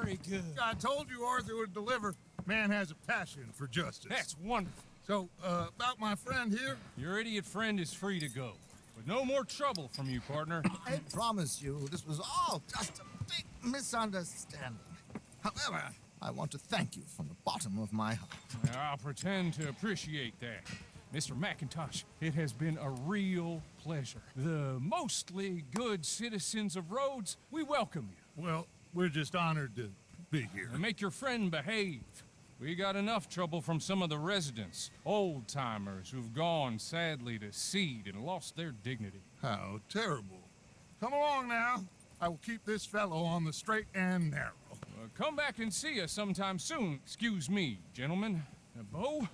Very good. I told you Arthur would deliver. Man has a passion for justice. That's wonderful. So, about my friend here? Your idiot friend is free to go. With no more trouble from you, partner. I promise you, this was all just a big misunderstanding. However, I want to thank you from the bottom of my heart. I'll pretend to appreciate that. Mr. McIntosh, it has been a real pleasure. The mostly good citizens of Rhodes, we welcome you. Well, we're just honored to be here. And make your friend behave. We got enough trouble from some of the residents, old-timers who've gone, sadly, to seed and lost their dignity. How terrible. Come along now. I will keep this fellow on the straight and narrow. Come back and see us sometime soon. Excuse me, gentlemen. Bo,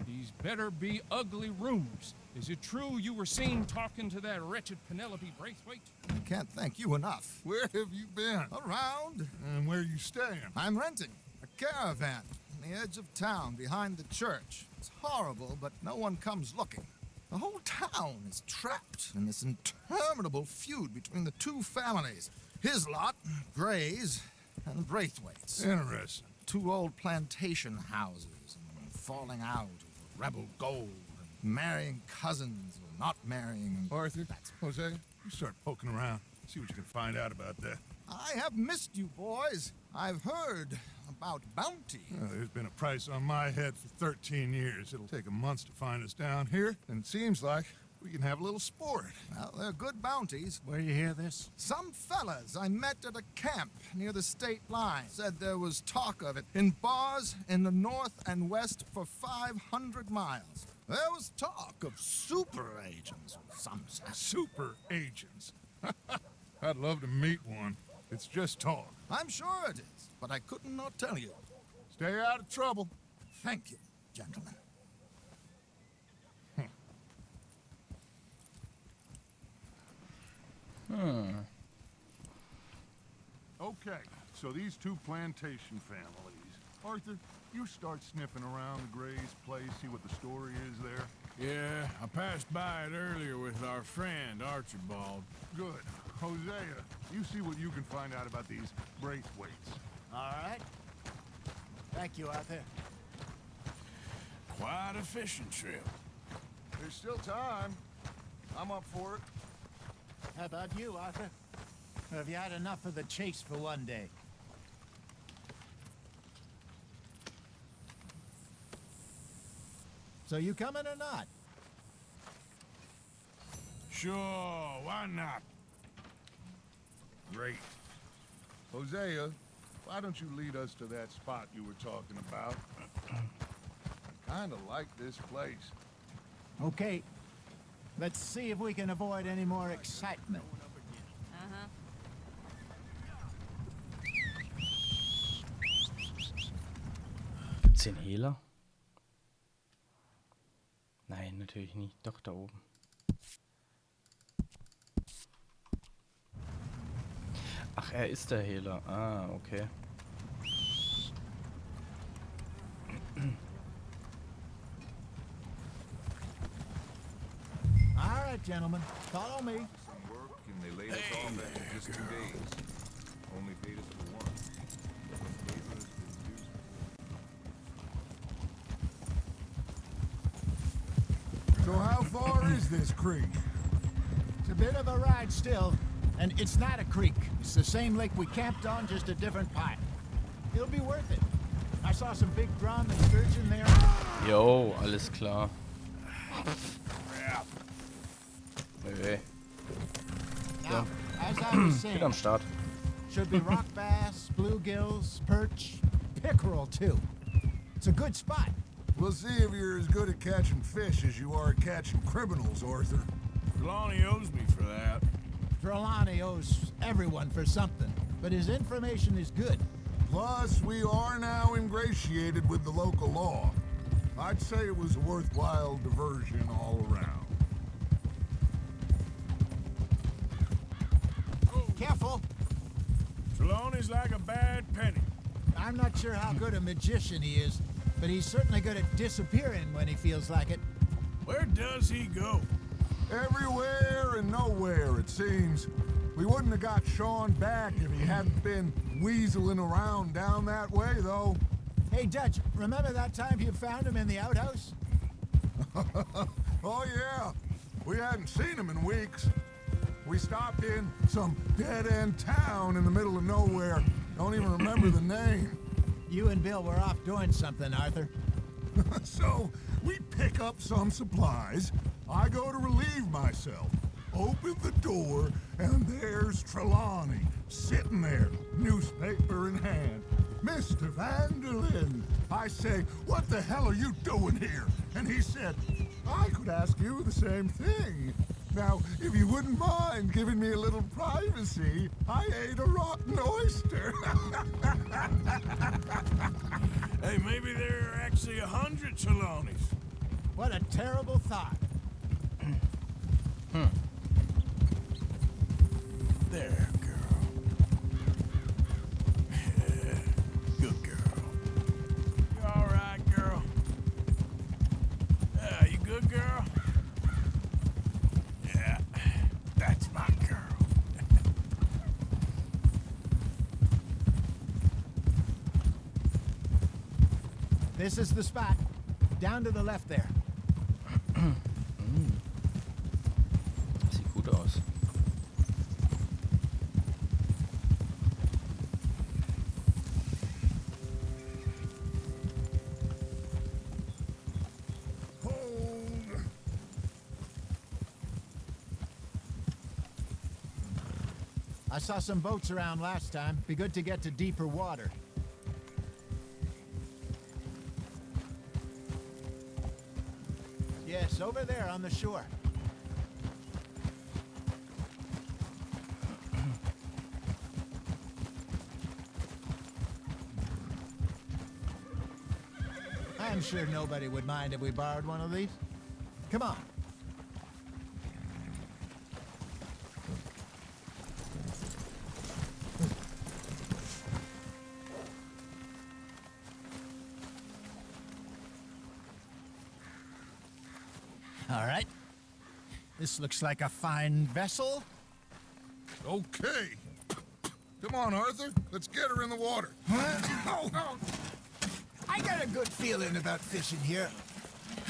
these better be ugly rumors. Is it true you were seen talking to that wretched Penelope Braithwaite? I can't thank you enough. Where have you been? Around. And where you staying? I'm renting a caravan on the edge of town behind the church. It's horrible, but no one comes looking. The whole town is trapped in this interminable feud between the two families. His lot, Gray's, and Braithwaite's. Interesting. Two old plantation houses and falling out over rebel gold and marrying cousins or not marrying. Arthur, Jose, you start poking around. See what you can find out about that. I have missed you, boys. I've heard about bounty. There's been a price on my head for 13 years. It'll take a month to find us down here, and it seems like we can have a little sport. Well, they're good bounties. Where you hear this? Some fellas I met at a camp near the state line said there was talk of it in bars in the north and west for 500 miles. There was talk of super agents, some said. Super agents. I'd love to meet one. It's just talk. I'm sure it is, but I couldn't not tell you. Stay out of trouble. Thank you, gentlemen. Okay, so these two plantation families. Arthur, you start sniffing around the Gray's place, see what the story is there. Yeah, I passed by it earlier with our friend, Archibald. Good. Hosea, you see what you can find out about these Braithwaites. All right. Thank you, Arthur. Quite a fishing trip. There's still time. I'm up for it. How about you, Arthur? Or have you had enough of the chase for one day? So you coming or not? Sure, why not? Great. Hosea, why don't you lead us to that spot you were talking about? I kind of like this place. Okay. Let's see if we can avoid any more excitement. Gibt's hier einen Hehler? Nein, natürlich nicht. Doch, da oben. Ach, er ist der Hehler. Ah, okay. All right, gentlemen. Follow me. Some work, and they laid us off after just 2 days. Only paid us for one. So how far is this creek? It's a bit of a ride still, and it's not a creek. It's the same lake we camped on, just a different pipe. It'll be worth it. I saw some big drum and sturgeon there. Jo, alles klar. Okay. Now, as I was Bin am saying, Start. should be rock bass, bluegills, perch, pickerel too. It's a good spot. We'll see if you're as good at catching fish as you are at catching criminals, Arthur. Trelawney owes me for that. Trelawney owes everyone for something, but his information is good. Plus, we are now ingratiated with the local law. I'd say it was a worthwhile diversion all around. Careful. Trelawney's like a bad penny. I'm not sure how good a magician he is, but he's certainly good at disappearing when he feels like it. Where does he go? Everywhere and nowhere, it seems. We wouldn't have got Sean back if he hadn't been weaseling around down that way, though. Hey, Dutch, remember that time you found him in the outhouse? Oh, yeah. We hadn't seen him in weeks. We stopped in some dead-end town in the middle of nowhere. Don't even remember the name. You and Bill were off doing something, Arthur. So, we pick up some supplies. I go to relieve myself. Open the door, and there's Trelawney, sitting there, newspaper in hand. Mr. Vanderlyn. I say, what the hell are you doing here? And he said, I could ask you the same thing. Now, if you wouldn't mind giving me a little privacy, I ate a rotten oyster. Hey, maybe there are actually 100 Trelawneys. What a terrible thought. There, girl. Yeah, good girl. You all right, girl? Yeah, you good, girl? Yeah, that's my girl. This is the spot. Down to the left there. Sieht gut aus. Hold. I saw some boats around last time. Be good to get to deeper water. Yes, over there on the shore. I'm sure nobody would mind if we borrowed one of these. Come on. All right. This looks like a fine vessel. Okay. Come on, Arthur. Let's get her in the water. I got a good feeling about fishing here.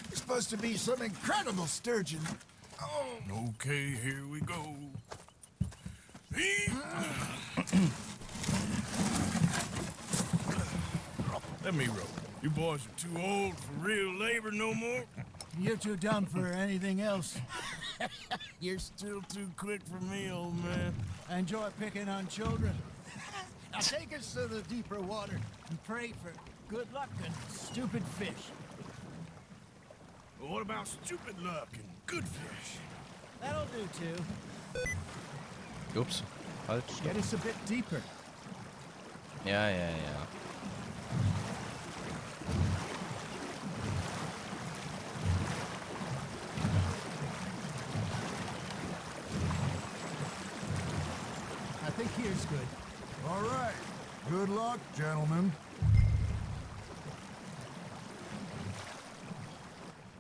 There's supposed to be some incredible sturgeon. Oh, Okay, here we go. Let me row. You boys are too old for real labor no more. You're too dumb for anything else. You're still too quick for me, old man. I enjoy picking on children. Now take us to the deeper water and pray for good luck and stupid fish. Well, what about stupid luck and good fish? That'll do too. Ups. Halt. Get us a bit deeper. Ja, ja, ja. I think here's good. All right. Good luck, gentlemen.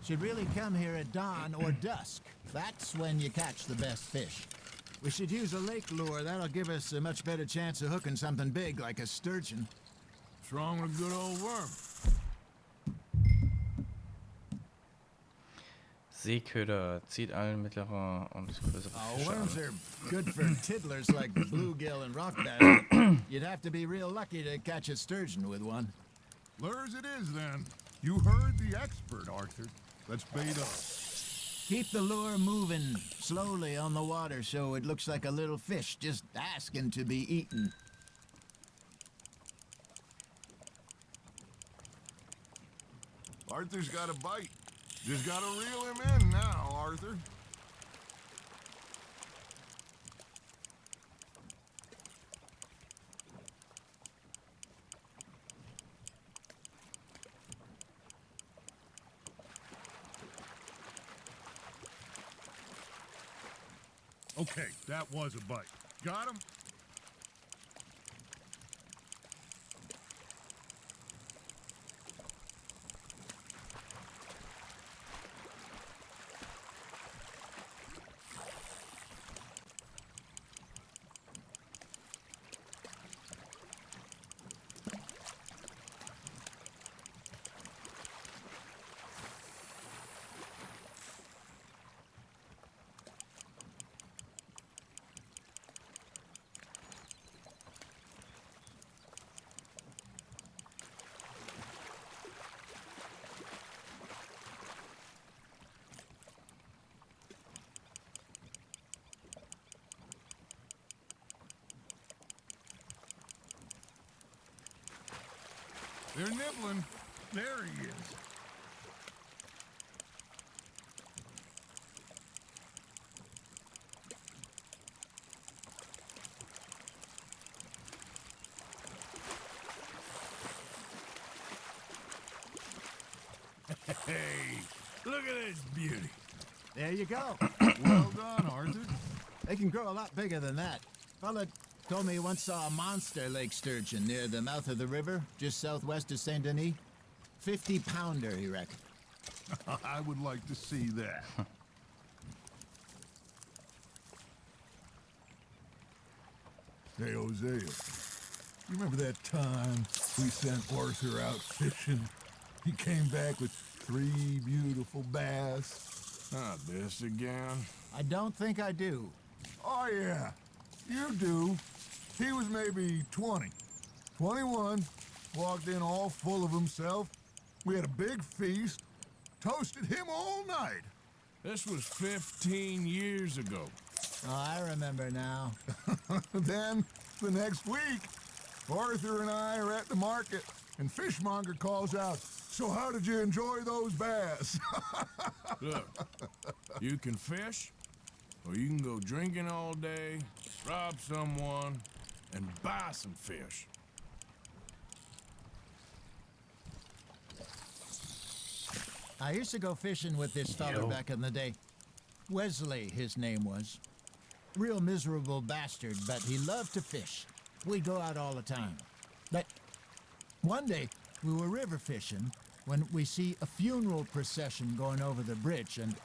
Should really come here at dawn or dusk. That's when you catch the best fish. We should use a lake lure. That'll give us a much better chance of hooking something big like a sturgeon. What's wrong with a good old worm? Seeköder zieht allen mittlere und größere Fische Worms an. are good for tiddlers like bluegill and rock bass. You'd have to be real lucky to catch a sturgeon with one. Lures it is, then. You heard the expert, Arthur. Let's bait up. Keep the lure moving slowly on the water so it looks like a little fish just asking to be eaten. Arthur's got a bite. Just gotta reel him in now, Arthur. Okay, that was a bite. Got him? They're nibbling. There he is. Hey, look at this beauty. There you go. Well done, Arthur. They can grow a lot bigger than that. Fella told me he once saw a monster lake sturgeon near the mouth of the river, just southwest of Saint Denis. 50-pounder, he reckoned. I would like to see that. Hey, Hosea, you remember that time we sent Arthur out fishing? He came back with 3 beautiful bass. Not this again. I don't think I do. Oh, yeah, you do. He was maybe 20, 21, walked in all full of himself. We had a big feast, toasted him all night. This was 15 years ago. Oh, I remember now. Then, the next week, Arthur and I are at the market, and Fishmonger calls out, "So how did you enjoy those bass?" Look, you can fish, or you can go drinking all day, rob someone, and buy some fish. I used to go fishing with this fella Yo. back in the day. Wesley, his name was. Real miserable bastard, but he loved to fish. We'd go out all the time. But one day, we were river fishing when we see a funeral procession going over the bridge, and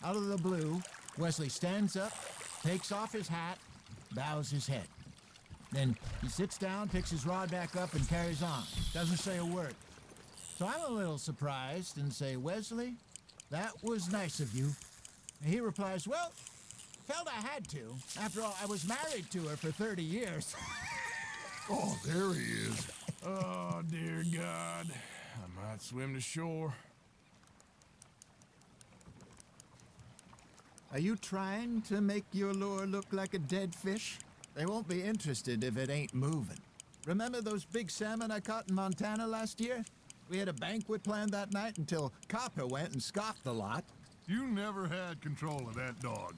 out of the blue, Wesley stands up, takes off his hat, bows his head. Then he sits down, picks his rod back up, and carries on. Doesn't say a word. So I'm a little surprised and say, "Wesley, that was nice of you." And he replies, "Well, felt I had to. After all, I was married to her for 30 years. Oh, there he is. Oh, dear God. I might swim to shore. Are you trying to make your lure look like a dead fish? They won't be interested if it ain't moving. Remember those big salmon I caught in Montana last year? We had a banquet planned that night until Copper went and scoffed the lot. You never had control of that dog.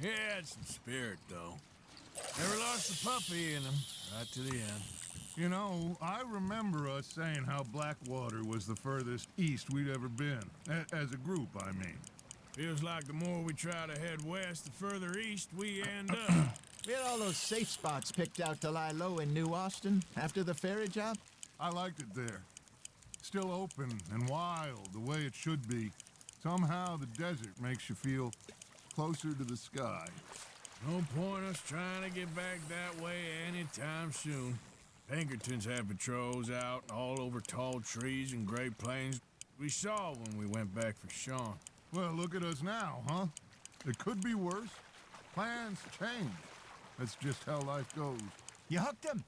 He had some spirit, though. Never lost the puppy in him, right to the end. You know, I remember us saying how Blackwater was the furthest east we'd ever been. As a group, I mean. Feels like the more we try to head west, the further east we end up. We had all those safe spots picked out to lie low in New Austin after the ferry job. I liked it there. Still open and wild, the way it should be. Somehow the desert makes you feel closer to the sky. No point us trying to get back that way anytime soon. Pinkertons had patrols out all over tall trees and Great Plains. We saw when we went back for Sean. Well, look at us now, huh? It could be worse. Plans change. That's just how life goes. You hooked him.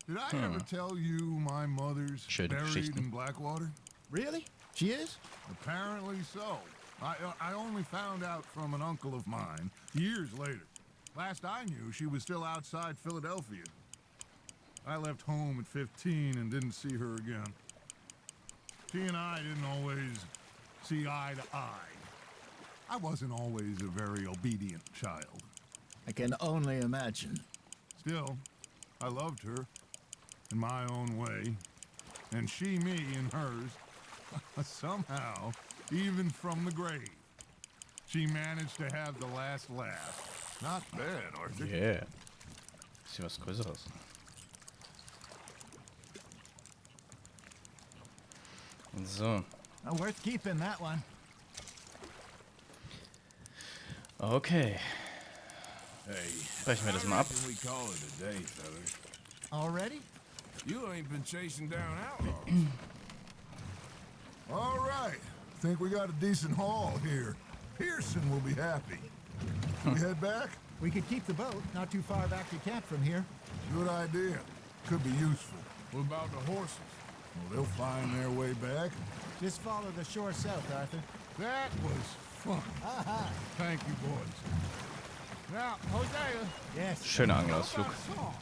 Did I ever tell you my mother's Schöne buried Geschichten. in Blackwater? Really? She is? Apparently so. I only found out from an uncle of mine years later. Last I knew, she was still outside Philadelphia. I left home at 15 and didn't see her again. She and I didn't always see eye to eye. I wasn't always a very obedient child. I can only imagine. Still, I loved her in my own way, and she me in hers. Somehow, even from the grave, she managed to have the last laugh. Not bad, Arthur. Yeah. Bisschen was Größeres. So. Worth keeping, that one. Okay. Hey, Brechen wir das mal ab. reckon we call it a day, fellas. Already? You ain't been chasing down outlaws. All right. Think we got a decent haul here. Pearson will be happy. We head back? We could keep the boat not too far back to camp from here. Good idea. Could be useful. What about the horses? Well, they'll find their way back. Just follow the shore south, Arthur. That was fun. Aha! Thank you, boys. Now, Hosea, Yes. Schöner Angelausflug. song.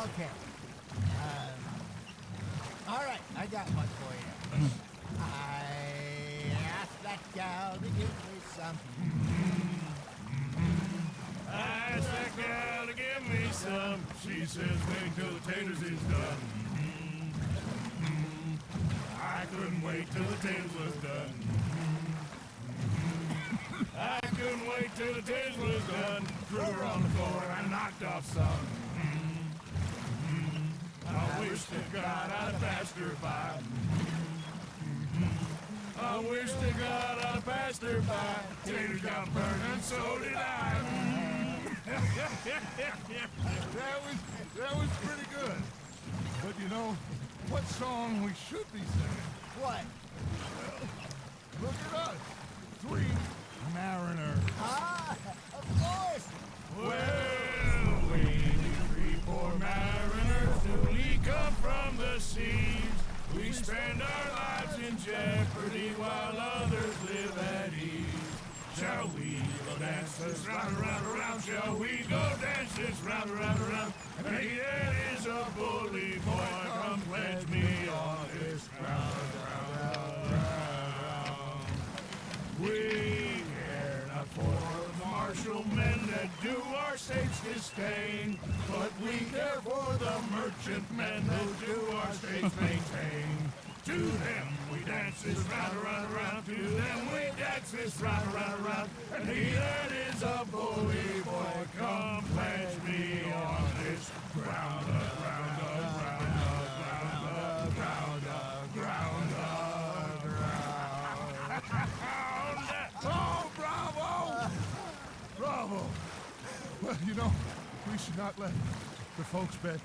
Okay. All right, I got one for you. I asked that gal to give me some. I asked that gal to give me some. She says, wait till the taters is done. I couldn't wait till the taters was done. I couldn't wait till the taters was done. Threw her on the floor and I knocked off some. I wish to God I'd passed her by. I wish to God I'd passed her by. Taters got burned and so did I. That was pretty good. But you know, what song we should be singing? What? Look at us. 3 mariners. Ah, of course. Well, we three poor mariners newly come from the seas. We spend our lives in jeopardy while others live at ease. Shall we go dance this round, around, around? Shall we go dance this round, around, around? And he that is a bully boy, come pledge me on this ground, ground, ground. We care not for the martial men that do our states disdain, but we care for the merchant men who do our states maintain. To them we dance this round, around, around. To them we dance this round, around, around. And he that is a bully boy, come pledge me on this ground, ground, ground, ground, ground, ground, ground. Oh, bravo! Bravo! Well, you know, we should not let the folks back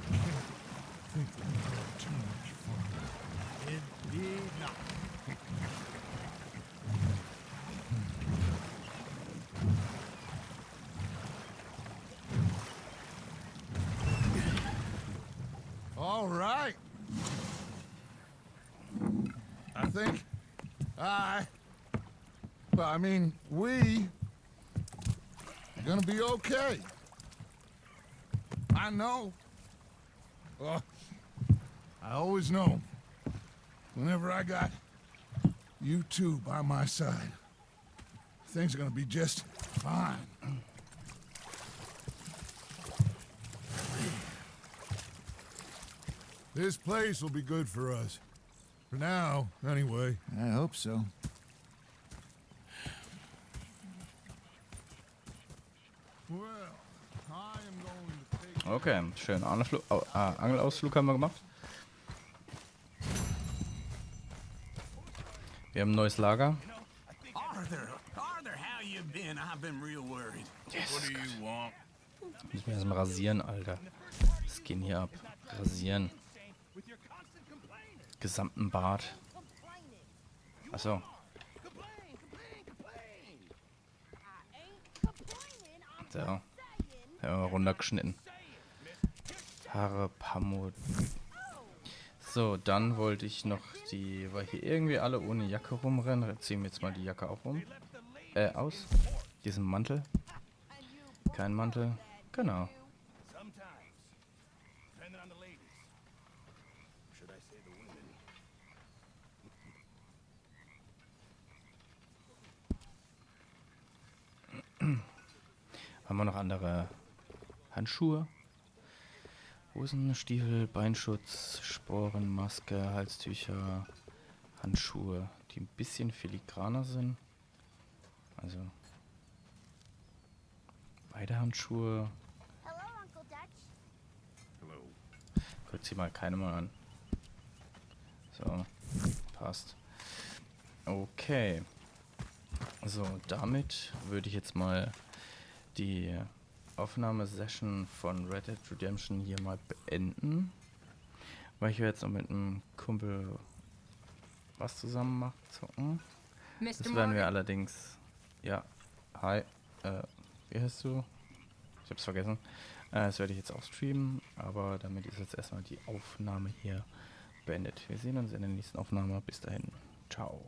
think that we go too much fun. Indeed not. All right. I think we are gonna be okay. I know. Well, I always know. Whenever I got you two by my side, things are gonna be just fine. This place will be good for us. For now, anyway. I hope so. Well, I am going to take... Okay, schönen Angelausflug haben wir gemacht. Wir haben ein neues Lager. Arthur, how you been? I've been real worried. What do you want? Müssen wir erstmal rasieren, Alter. Was geht hier ab? Rasieren. Gesamten Bart. Achso. So. Ja, runtergeschnitten. Haare, Pamut. So, dann wollte ich noch die, weil hier irgendwie alle ohne Jacke rumrennen, ziehen wir jetzt mal die Jacke auch um. Aus. Diesen Mantel. Kein Mantel. Genau. Haben wir noch andere Handschuhe? Hosen, Stiefel, Beinschutz, Sporen, Maske, Halstücher, Handschuhe, die ein bisschen filigraner sind. Also beide Handschuhe. Hello, Uncle Dutch. Hello. Guck sie mal keine mal an. So, passt. Okay. So, damit würde ich jetzt mal die Aufnahmesession von Red Dead Redemption hier mal beenden. Weil ich jetzt noch mit einem Kumpel was zusammen mache, zocken. Das werden wir allerdings... Ja, hi. Wie heißt du? Ich hab's vergessen. Das werde ich jetzt auch streamen, aber damit ist jetzt erstmal die Aufnahme hier beendet. Wir sehen uns in der nächsten Aufnahme. Bis dahin. Ciao.